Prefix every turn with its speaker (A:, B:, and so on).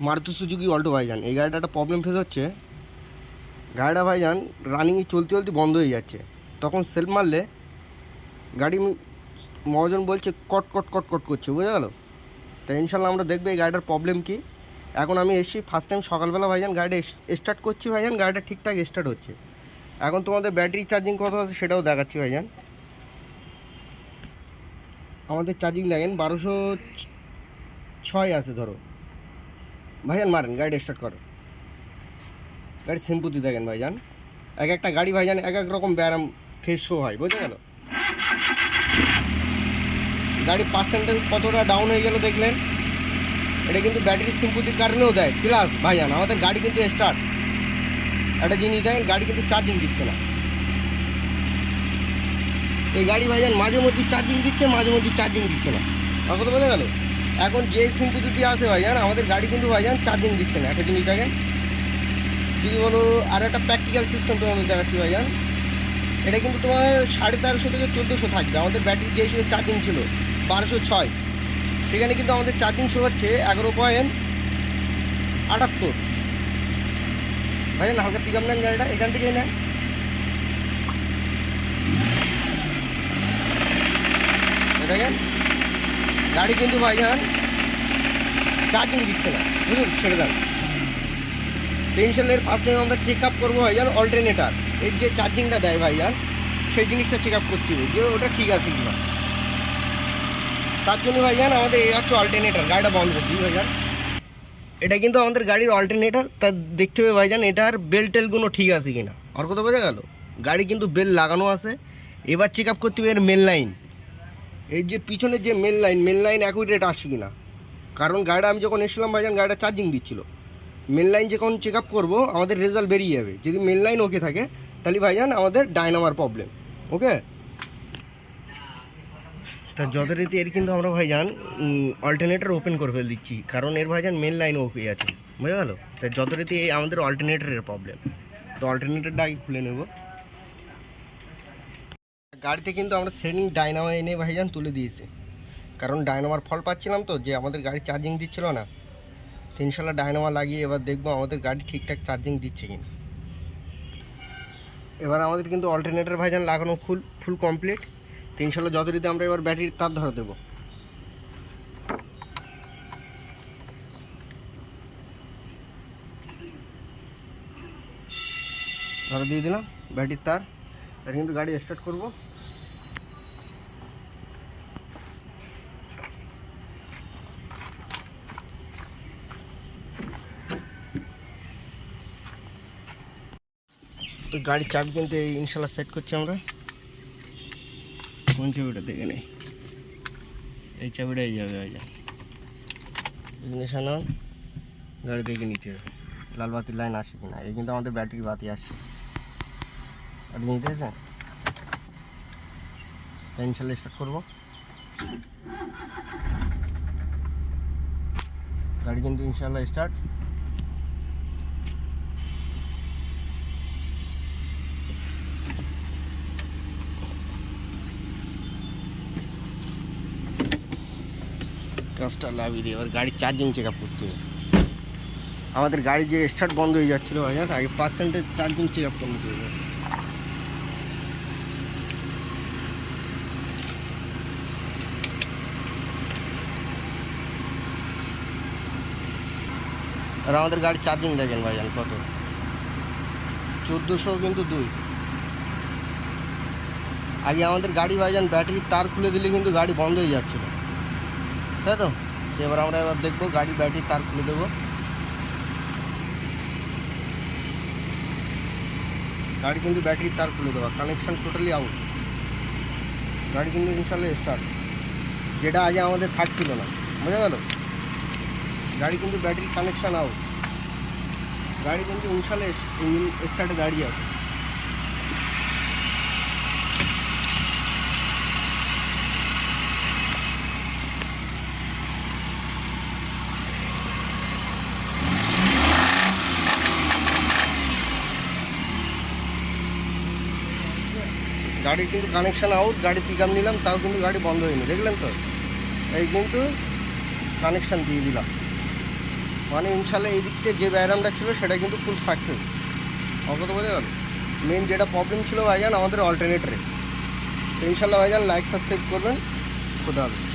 A: Maruti Suzuki Alto ভাইজান, এই গাড়িটা একটা প্রবলেম ফেস হচ্ছে। গাড়িটা ভাইজান রানিংয়ে চলতে চলতে বন্ধ হয়ে যাচ্ছে, তখন সেলফ মারলে গাড়ি মহাজন বলছে কট কট কট কট করছে, বুঝে গেল। তো ইনশাল্লাহ আমরা দেখবো এই গাড়িটার প্রবলেম কী। এখন আমি এসছি ফার্স্ট টাইম সকালবেলা ভাইজান, গাড়িটা স্টার্ট করছি ভাইজান, গাড়িটা ঠিকঠাক স্টার্ট হচ্ছে। এখন তোমাদের ব্যাটারি চার্জিং কত আছে সেটাও দেখাচ্ছি ভাইজান। আমাদের চার্জিং দেখেন 1206 আছে ধরো ভাইজান। মারেন গাড়ি স্টার্ট করো, গাড়ি সিম্পুতি দেখেন ভাইজান। এক একটা গাড়ি ভাইজান এক এক রকম ব্যায়াম ফেস শো হয়, বুঝে গেল। গাড়ির পার্সেন্টেজ কতটা ডাউন হয়ে গেল দেখলেন। এটা কিন্তু ব্যাটারি সিম্পুতির কারণেও দেয়। প্লাস ভাইজান আমাদের গাড়ি কিন্তু স্টার্ট, একটা জিনিস দেখেন, গাড়ি কিন্তু চার্জিং দিচ্ছে না। এই গাড়ি ভাইজান মাঝে মধ্যে চার্জিং দিচ্ছে, মাঝে মধ্যে চার্জিং দিচ্ছে না, কথা তো বোঝা গেল। এখন যে সিম্পুতি দিয়ে আসে ভাইজান, আমাদের গাড়ি কিন্তু ভাইজান চার্জিং দিচ্ছে না, একটা জিনিস দেখেন। যদি বলো আর একটা প্র্যাকটিক্যাল সিস্টেম তোমাদের দেখাচ্ছি ভাইজান। এটা কিন্তু তোমার 1350 থেকে 1400 থাকবে। আমাদের ব্যাটারি যে হিসেবে চার্জিং ছিল 1206, সেখানে কিন্তু আমাদের চার্জিং শো হচ্ছে 11.78। ভাইজান হালকা পিক আপ নেন গাড়িটা, এখান থেকেই নেন। দেখেন গাড়ি কিন্তু ভাইজান চার্জিং দিচ্ছে না, বুঝুন, ছেড়ে দেন। টেনশনের ফার্স্ট টাইম আমরা চেক আপ করবো ভাইজান অল্টারনেটার, এর যে চার্জিংটা দেয় ভাইজান, সেই জিনিসটা চেক আপ করতে হবে যে ওটা ঠিক আছে কিনা। তার জন্য ভাইজান আমাদের এই হচ্ছে অল্টারনেটার, গাড়িটা বন্ধ করছি ভাইজান। এটা কিন্তু আমাদের গাড়ির অল্টারনেটার, তা দেখতে হবে ভাইজান এটার বেল টেলগুলো ঠিক আছে কিনা। আর কথা বোঝা গেল, গাড়ি কিন্তু বেল লাগানো আছে। এবার চেক আপ করতে হবে এর মেন লাইন, এই যে পিছনের যে মেন লাইন অ্যাকুরেট আসছে কিনা। কারণ গাড়িটা আমি যখন এসেছিলাম ভাইজান, গাড়িটা চার্জিং দিচ্ছিল। মেন লাইন যখন চেক আপ করবো আমাদের রেজাল্ট বেরিয়ে যাবে। যদি মেন লাইন ওকে থাকে তাহলে ভাইজান আমাদের ডায়নামার প্রবলেম, ওকে। তা যথারীতি এর কিন্তু আমরা ভাইজান অল্টারনেটার ওপেন করে ফেলে দিচ্ছি, কারণ এর ভাইজান মেন লাইন ওকে আছে, বুঝে গেল। তাই যথারীতি এই আমাদের অল্টারনেটারের প্রবলেম। তো অল্টারনেটারটা আগে খুলে নেব। গাড়িতে কিন্তু আমরা সেটিং ডায়নামা এনে ভাইজান তুলে দিয়েছি, কারণ ডায়নামার ফল পাচ্ছিলাম তো যে আমাদের গাড়ি চার্জিং দিচ্ছিল না। তো ইনশাল্লাহ ডায়নামা লাগিয়ে এবার দেখবো আমাদের গাড়ি ঠিকঠাক চার্জিং দিচ্ছে কিনা। এবার আমাদের কিন্তু অল্টারনেটার ভাইজান লাগানো ফুল কমপ্লিট। তো ইনশাল্লাহ যথারীতি আমরা এবার ব্যাটারির তার ধরে দেবো। ধরে দিয়ে দিলাম ব্যাটারির তার, তার কিন্তু গাড়ি স্টার্ট করবো। তো গাড়ির চাবি কিন্তু ইনশাল্লাহ সেট করছি আমরা। কোন চাবিটা দেখে নেই, এই চাবিটাই যাবে ভাইজান। ইগনিশন অন, গাড়ি দেখে নিতে হবে লাল বাতির লাইন আসে কিনা। এই কিন্তু আমাদের ব্যাটারি বাতি আসছে, আর নিতে আছে। তাই ইনশাল্লাহ স্টার্ট করবো। গাড়ি কিন্তু ইনশাল্লাহ স্টার্ট। কাজটা লাভিয়ে দিয়ে এবার গাড়ির চার্জিং চেক আপ করতে হবে। আমাদের গাড়ি যে স্টার্ট বন্ধ হয়ে যাচ্ছিলো ভাইজান, আগে পার্সেন্টেজ চার্জিং চেক আপ করতে হবে। আর আমাদের গাড়ির চার্জিং দেখেন ভাইজান কত, 1400 কিন্তু 2। আগে আমাদের গাড়ি ভাইজান ব্যাটারির তার খুলে দিলে কিন্তু গাড়ি বন্ধ হয়ে যাচ্ছিলো, তাই তো। এবার আমরা দেখবো গাড়ি ব্যাটারির তার খুলে দেবো। গাড়ি কিন্তু ব্যাটারির তার খুলে দেওয়া, কানেকশান টোটালি আউট। গাড়ি কিন্তু ইনশাল্লাহ স্টার্ট, যেটা আগে আমাদের থাকছিল না, বোঝা গেল। গাড়ি কিন্তু ব্যাটারি কানেকশান আউট, গাড়ি কিন্তু ইনশাল্লাহ স্টার্টে দাঁড়িয়ে আছে। গাড়ির কিন্তু কানেকশান আউট, গাড়ি পিক আপ নিলাম তাও কিন্তু গাড়ি বন্ধ হয়নি, দেখলেন তো। এই কিন্তু কানেকশান দিয়ে দিলাম। মানে ইনশাল্লাহ এই দিক থেকে যে ব্যায়ামটা ছিল সেটা কিন্তু ফুল সাকসেস। আমার কথা বোঝা গেল। মেন যেটা প্রবলেম ছিল ভাইজান আমাদের অল্টারনেটরে। তো ইনশাল্লাহ ভাইজান লাইক সাবস্ক্রাইব করবেন। খুদা হাফেজ।